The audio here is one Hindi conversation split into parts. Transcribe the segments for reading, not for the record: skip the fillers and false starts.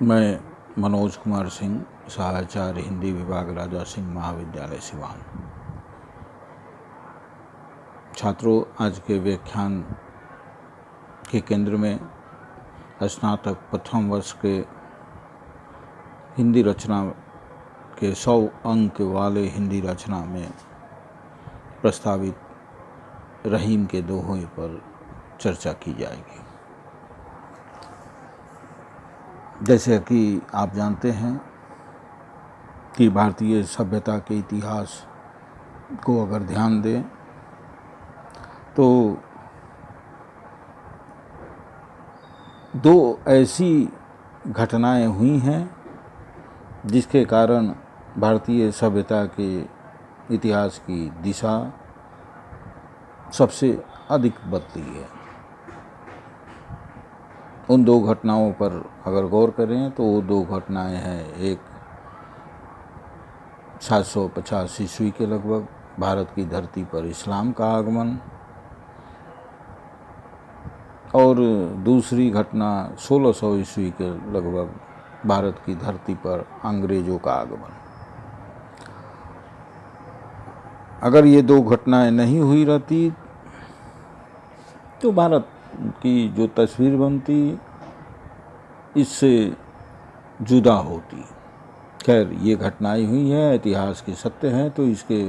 मैं मनोज कुमार सिंह, सहाचार्य हिंदी विभाग, राजा सिंह महाविद्यालय सिवान। छात्रों, आज के व्याख्यान के केंद्र में स्नातक प्रथम वर्ष के हिंदी रचना के 100 अंक वाले हिंदी रचना में प्रस्तावित रहीम के दोहे पर चर्चा की जाएगी। जैसे कि आप जानते हैं कि भारतीय सभ्यता के इतिहास को अगर ध्यान दें तो दो ऐसी घटनाएं हुई हैं जिसके कारण भारतीय सभ्यता के इतिहास की दिशा सबसे अधिक बदली है। उन दो घटनाओं पर अगर गौर करें तो वो दो घटनाएं हैं, एक 750 ईस्वी के लगभग भारत की धरती पर इस्लाम का आगमन, और दूसरी घटना 1600 ईस्वी के लगभग भारत की धरती पर अंग्रेजों का आगमन। अगर ये दो घटनाएं नहीं हुई रहती तो भारत की जो तस्वीर बनती इससे जुदा होती। खैर, ये घटनाएं हुई हैं, इतिहास के सत्य हैं, तो इसके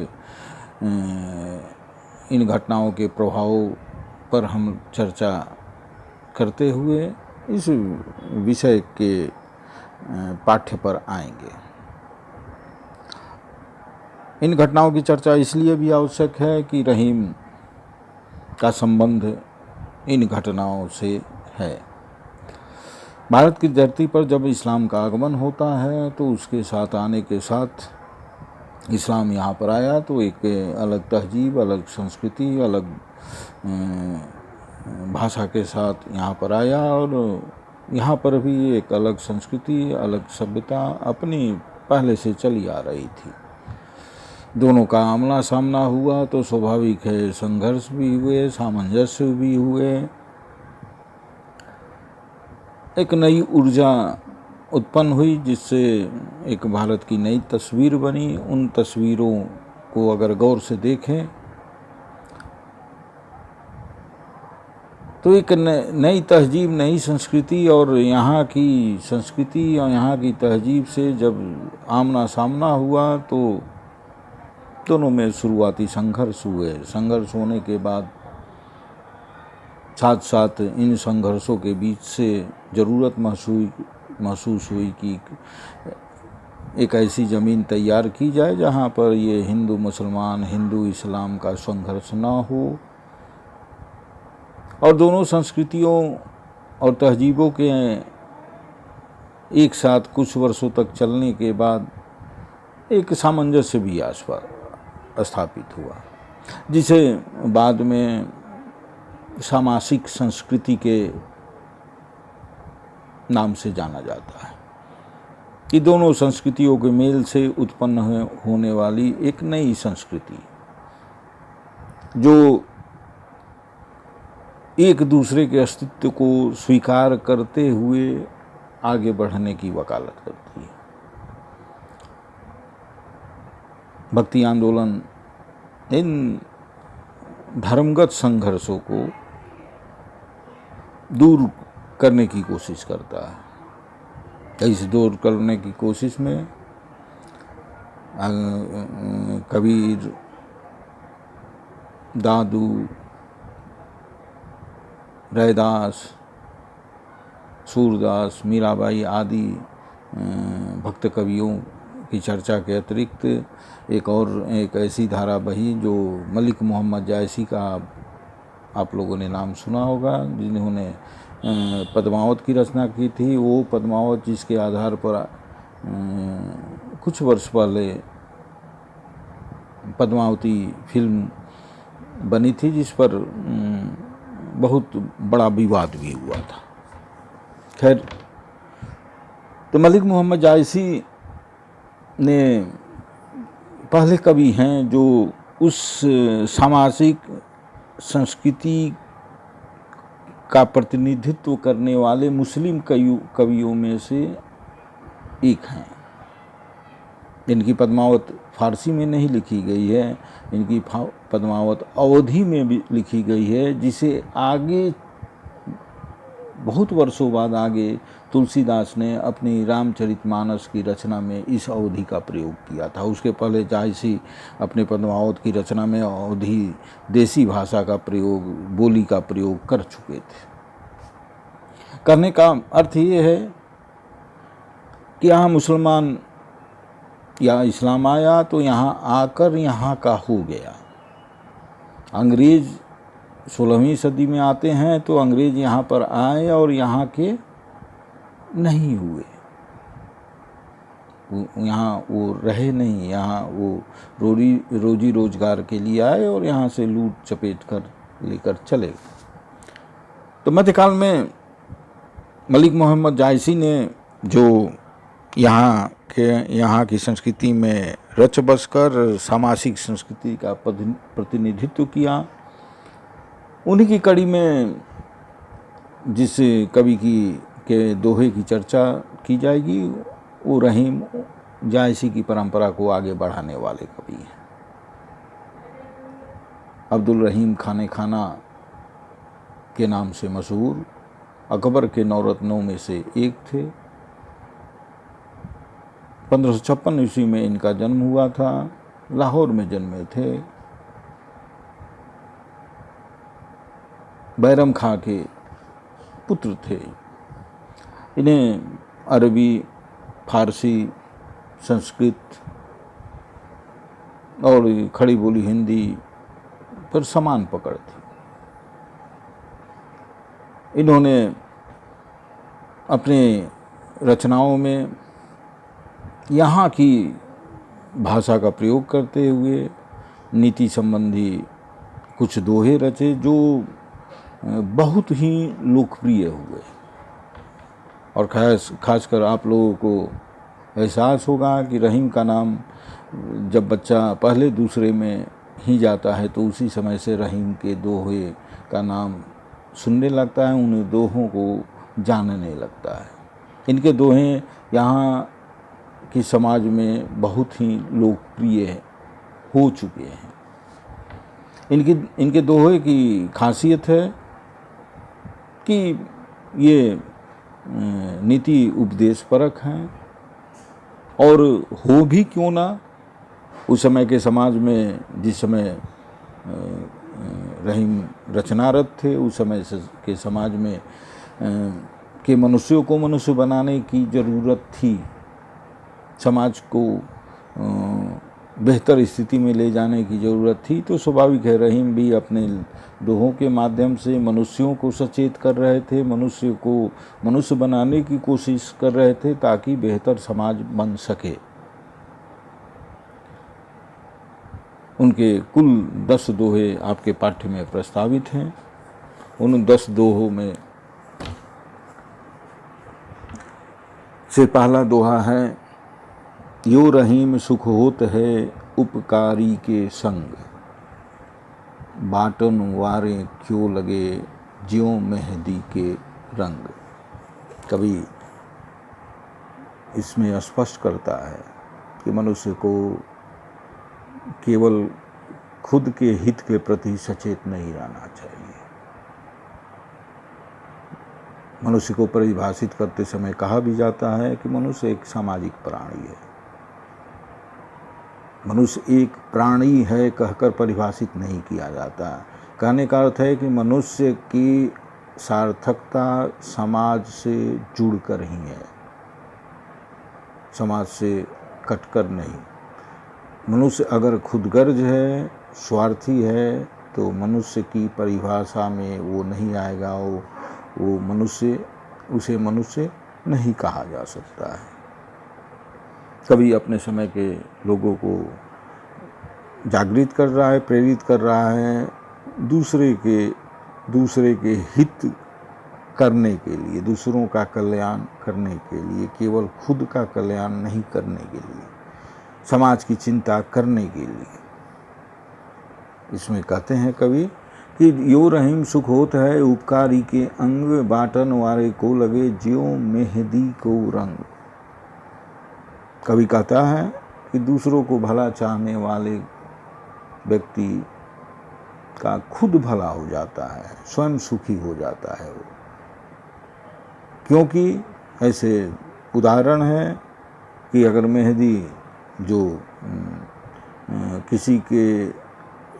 इन घटनाओं के प्रभाव पर हम चर्चा करते हुए इस विषय के पाठ्य पर आएंगे। इन घटनाओं की चर्चा इसलिए भी आवश्यक है कि रहीम का संबंध इन घटनाओं से है। भारत की धरती पर जब इस्लाम का आगमन होता है तो उसके साथ आने के साथ इस्लाम यहाँ पर आया तो एक अलग तहजीब, अलग संस्कृति, अलग भाषा के साथ यहाँ पर आया, और यहाँ पर भी एक अलग संस्कृति, अलग सभ्यता अपनी पहले से चली आ रही थी। दोनों का आमना सामना हुआ तो स्वाभाविक है संघर्ष भी हुए, सामंजस्य भी हुए, एक नई ऊर्जा उत्पन्न हुई जिससे एक भारत की नई तस्वीर बनी। उन तस्वीरों को अगर गौर से देखें तो एक नई तहजीब, नई संस्कृति और यहाँ की संस्कृति और यहाँ की तहजीब से जब आमना सामना हुआ तो दोनों में शुरुआती संघर्ष हुए। संघर्ष होने के बाद साथ साथ इन संघर्षों के बीच से ज़रूरत महसूस हुई कि एक ऐसी ज़मीन तैयार की जाए जहाँ पर ये हिंदू मुसलमान, हिंदू इस्लाम का संघर्ष ना हो, और दोनों संस्कृतियों और तहजीबों के एक साथ कुछ वर्षों तक चलने के बाद एक सामंजस्य भी स्थापित हुआ, जिसे बाद में सामासिक संस्कृति के नाम से जाना जाता है। कि दोनों संस्कृतियों के मेल से उत्पन्न होने वाली एक नई संस्कृति जो एक दूसरे के अस्तित्व को स्वीकार करते हुए आगे बढ़ने की वकालत करती है। भक्ति आंदोलन इन धर्मगत संघर्षों को दूर करने की कोशिश करता है। इस दूर करने की कोशिश में कबीर, दादू, रैदास, सूरदास, मीराबाई आदि भक्त कवियों की चर्चा के अतिरिक्त एक ऐसी धारा बही जो मलिक मोहम्मद जायसी का आप लोगों ने नाम सुना होगा, जिन्होंने पद्मावत की रचना की थी। वो पद्मावत जिसके आधार पर कुछ वर्ष पहले पद्मावती फिल्म बनी थी, जिस पर बहुत बड़ा विवाद भी हुआ था। खैर, तो मलिक मोहम्मद जायसी ने पहले कवि हैं जो उस सामाजिक संस्कृति का प्रतिनिधित्व करने वाले मुस्लिम कवियों में से एक हैं। इनकी पद्मावत फारसी में नहीं लिखी गई है, इनकी पद्मावत अवधी में भी लिखी गई है, जिसे आगे बहुत वर्षों बाद आगे तुलसीदास ने अपनी रामचरितमानस की रचना में इस अवधि का प्रयोग किया था। उसके पहले जायसी अपने पद्मावत की रचना में अवधि देसी भाषा का प्रयोग, बोली का प्रयोग कर चुके थे। करने का अर्थ ये है कि यहाँ मुसलमान या इस्लाम आया तो यहाँ आकर यहाँ का हो गया। अंग्रेज़ 16वीं सदी में आते हैं तो अंग्रेज़ यहाँ पर आए और यहाँ के नहीं हुए, यहाँ वो रहे नहीं, यहाँ वो रोजी रोजगार के लिए आए और यहाँ से लूट चपेट कर लेकर चले गए। तो मध्यकाल में मलिक मोहम्मद जायसी ने जो यहाँ की संस्कृति में रच बस कर सामाजिक संस्कृति का प्रतिनिधित्व किया, उन्हीं की कड़ी में जिस कवि के दोहे की चर्चा की जाएगी वो रहीम जायसी की परंपरा को आगे बढ़ाने वाले कवि हैं। अब्दुल रहीम खाने खाना के नाम से मशहूर अकबर के 9 रत्नों में से एक थे। 1556 ईस्वी में इनका जन्म हुआ था, लाहौर में जन्मे थे। बैरम खां के पुत्र थे। इन्हें अरबी, फारसी, संस्कृत और खड़ी बोली हिंदी पर समान पकड़ थी। इन्होंने अपने रचनाओं में यहाँ की भाषा का प्रयोग करते हुए नीति संबंधी कुछ दोहे रचे जो बहुत ही लोकप्रिय हुए। और खासकर आप लोगों को एहसास होगा कि रहीम का नाम जब बच्चा पहले दूसरे में ही जाता है तो उसी समय से रहीम के दोहे का नाम सुनने लगता है, उन दोहों को जानने लगता है। इनके दोहे यहाँ की समाज में बहुत ही लोकप्रिय हो चुके हैं। इनके दोहे की खासियत है कि ये नीति उपदेश परक हैं, और हो भी क्यों ना, उस समय के समाज में जिस समय रहीम रचनारत थे उस समय के समाज में के मनुष्यों को मनुष्य बनाने की ज़रूरत थी। समाज को बेहतर स्थिति में ले जाने की ज़रूरत थी। तो स्वाभाविक है रहीम भी अपने दोहों के माध्यम से मनुष्यों को सचेत कर रहे थे, मनुष्य को मनुष्य बनाने की कोशिश कर रहे थे ताकि बेहतर समाज बन सके। उनके कुल 10 दोहे आपके पाठ्य में प्रस्तावित हैं। उन 10 दोहों में से पहला दोहा है, यो रहीम सुख होत है उपकारी के संग, बाटन वारे क्यों लगे ज्यों मेहंदी के रंग। कवि इसमें स्पष्ट करता है कि मनुष्य को केवल खुद के हित के प्रति सचेत नहीं रहना चाहिए। मनुष्य को परिभाषित करते समय कहा भी जाता है कि मनुष्य एक सामाजिक प्राणी है। मनुष्य एक प्राणी है कहकर परिभाषित नहीं किया जाता। कहने का अर्थ है कि मनुष्य की सार्थकता समाज से जुड़कर ही है, समाज से कटकर नहीं। मनुष्य अगर खुदगर्ज है, स्वार्थी है, तो मनुष्य की परिभाषा में वो नहीं आएगा, वो मनुष्य, उसे मनुष्य नहीं कहा जा सकता है। कभी अपने समय के लोगों को जागृत कर रहा है, प्रेरित कर रहा है दूसरे के हित करने के लिए, दूसरों का कल्याण करने के लिए, केवल खुद का कल्याण नहीं करने के लिए, समाज की चिंता करने के लिए। इसमें कहते हैं कवि कि यो रहीम सुख होत है उपकारी के अंग, बाटन वारे को लगे ज्यों मेहंदी को रंग। कवि कहता है कि दूसरों को भला चाहने वाले व्यक्ति का खुद भला हो जाता है, स्वयं सुखी हो जाता है वो, क्योंकि ऐसे उदाहरण है कि अगर मेहंदी जो किसी के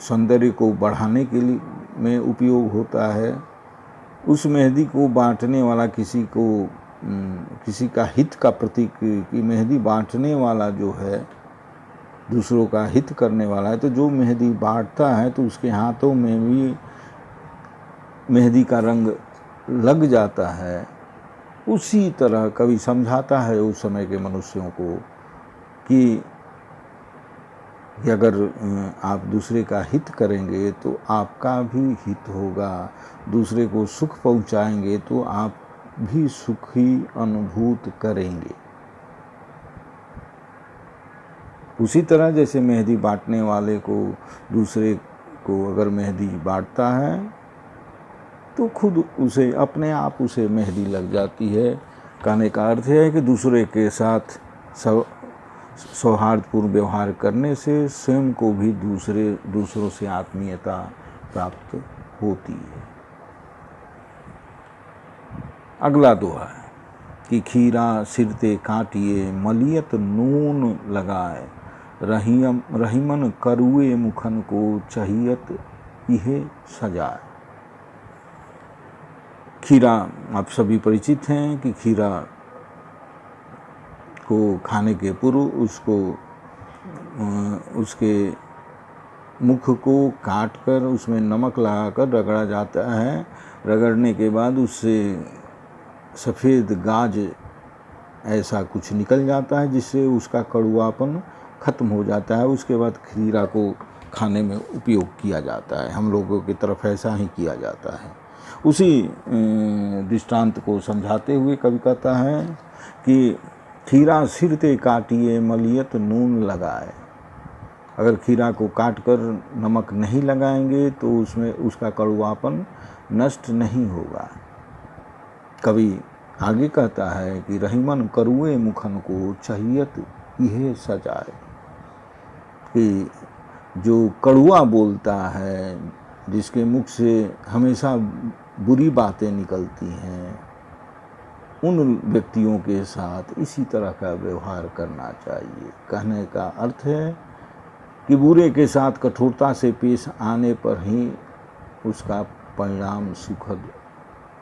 सौंदर्य को बढ़ाने के लिए में उपयोग होता है, उस मेहंदी को बांटने वाला किसी का हित का प्रतीक की मेहंदी बांटने वाला जो है, दूसरों का हित करने वाला है, तो जो मेहंदी बांटता है तो उसके हाथों में भी मेहंदी का रंग लग जाता है। उसी तरह कवि समझाता है उस समय के मनुष्यों को कि अगर आप दूसरे का हित करेंगे तो आपका भी हित होगा, दूसरे को सुख पहुंचाएंगे तो आप भी सुखी अनुभूत करेंगे। उसी तरह जैसे मेहंदी बांटने वाले को दूसरे को अगर मेहंदी बांटता है तो खुद उसे अपने आप उसे मेहंदी लग जाती है। कहने का अर्थ है कि दूसरे के साथ सौहार्दपूर्ण व्यवहार करने से स्वयं को भी दूसरों से आत्मीयता प्राप्त होती है। अगला दोहा है कि खीरा सिरते काटिए मलियत नून लगाए, रहीमन करुए मुखन को चाहियत इहे सजाए। खीरा आप सभी परिचित हैं कि खीरा को खाने के पूर्व उसके मुख को काटकर उसमें नमक लगाकर रगड़ा जाता है। रगड़ने के बाद उससे सफ़ेद गाज ऐसा कुछ निकल जाता है जिससे उसका कड़वापन खत्म हो जाता है। उसके बाद खीरा को खाने में उपयोग किया जाता है। हम लोगों की तरफ ऐसा ही किया जाता है। उसी दृष्टांत को समझाते हुए कवि कहता है कि खीरा सिरते काटिए मलियत नून लगाए। अगर खीरा को काटकर नमक नहीं लगाएंगे तो उसमें उसका कड़वापन नष्ट नहीं होगा। कवि आगे कहता है कि रहीमन करुए मुखन को चाहियत यह सजाए, कि जो कड़वा बोलता है, जिसके मुख से हमेशा बुरी बातें निकलती हैं, उन व्यक्तियों के साथ इसी तरह का व्यवहार करना चाहिए। कहने का अर्थ है कि बुरे के साथ कठोरता से पेश आने पर ही उसका परिणाम सुखद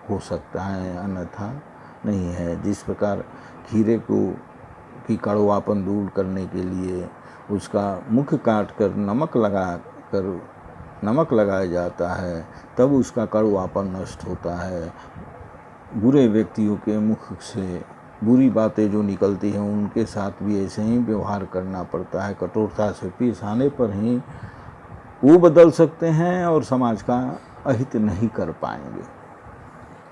हो सकता है, अन्यथा नहीं है। जिस प्रकार खीरे की कड़वापन दूर करने के लिए उसका मुख काट कर नमक लगाया जाता है, तब उसका कड़वापन नष्ट होता है। बुरे व्यक्तियों के मुख से बुरी बातें जो निकलती हैं उनके साथ भी ऐसे ही व्यवहार करना पड़ता है। कठोरता से पेश आने पर ही वो बदल सकते हैं और समाज का अहित नहीं कर पाएंगे।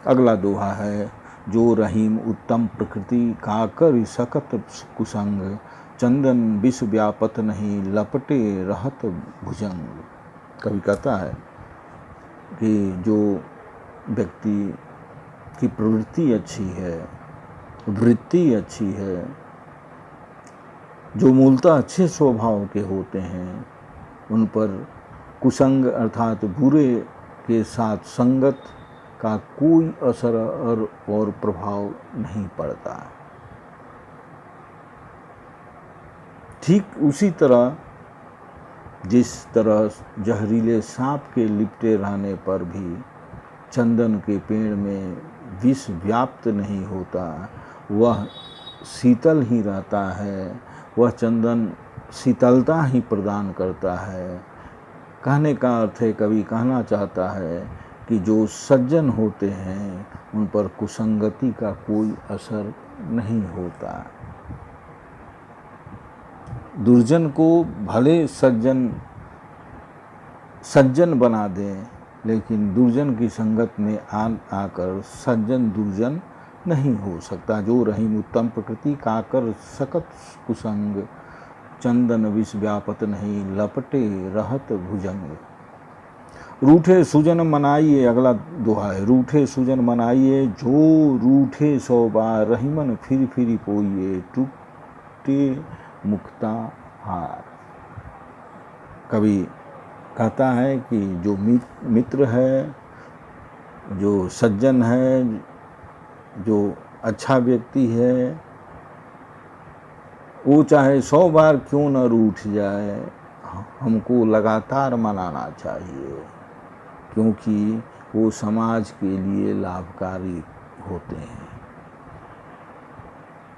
अगला दोहा है, जो रहीम उत्तम प्रकृति काकर सकत कुसंग, चंदन विष व्यापत नहीं लपटे रहत भुजंग। कवि कहता है कि जो व्यक्ति की प्रवृत्ति अच्छी है, वृत्ति अच्छी है, जो मूलतः अच्छे स्वभाव के होते हैं, उन पर कुसंग अर्थात बुरे के साथ संगत का कोई असर और प्रभाव नहीं पड़ता। ठीक उसी तरह जिस तरह जहरीले सांप के लिपटे रहने पर भी चंदन के पेड़ में विष व्याप्त नहीं होता, वह शीतल ही रहता है, वह चंदन शीतलता ही प्रदान करता है। कहने का अर्थ है, कवि कहना चाहता है कि जो सज्जन होते हैं उन पर कुसंगति का कोई असर नहीं होता। दुर्जन को भले सज्जन बना दें, लेकिन दुर्जन की संगत में आकर सज्जन दुर्जन नहीं हो सकता। जो रहीम उत्तम प्रकृति काकर सकत कुसंग, चंदन विष व्यापत नहीं लपटे रहत भुजंग। रूठे सुजन मनाइए, अगला दोहा है, रूठे सुजन मनाइए, जो रूठे 100 बार, रहीमन फिर पोइए टूटे मुक्ता हार। कवि कहता है कि जो मित्र है, जो सज्जन है, जो अच्छा व्यक्ति है, वो चाहे 100 बार क्यों न रूठ जाए, हमको लगातार मनाना चाहिए, क्योंकि वो समाज के लिए लाभकारी होते हैं।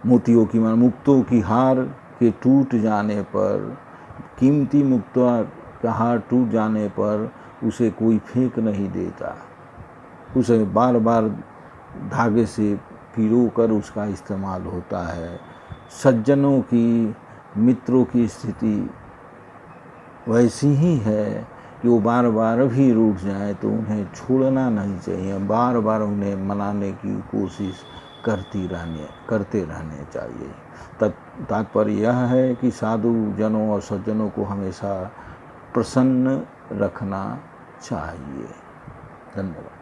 मोतियों की मुक्तों की हार के टूट जाने पर, कीमती मुक्ता का हार टूट जाने पर उसे कोई फेंक नहीं देता, उसे बार बार धागे से पिरो कर उसका इस्तेमाल होता है। सज्जनों की, मित्रों की स्थिति वैसी ही है कि वो बार बार भी रूठ जाए तो उन्हें छोड़ना नहीं चाहिए, बार बार उन्हें मनाने की कोशिश करते रहने चाहिए। तात्पर्य यह है कि साधु जनों और सज्जनों को हमेशा प्रसन्न रखना चाहिए। धन्यवाद।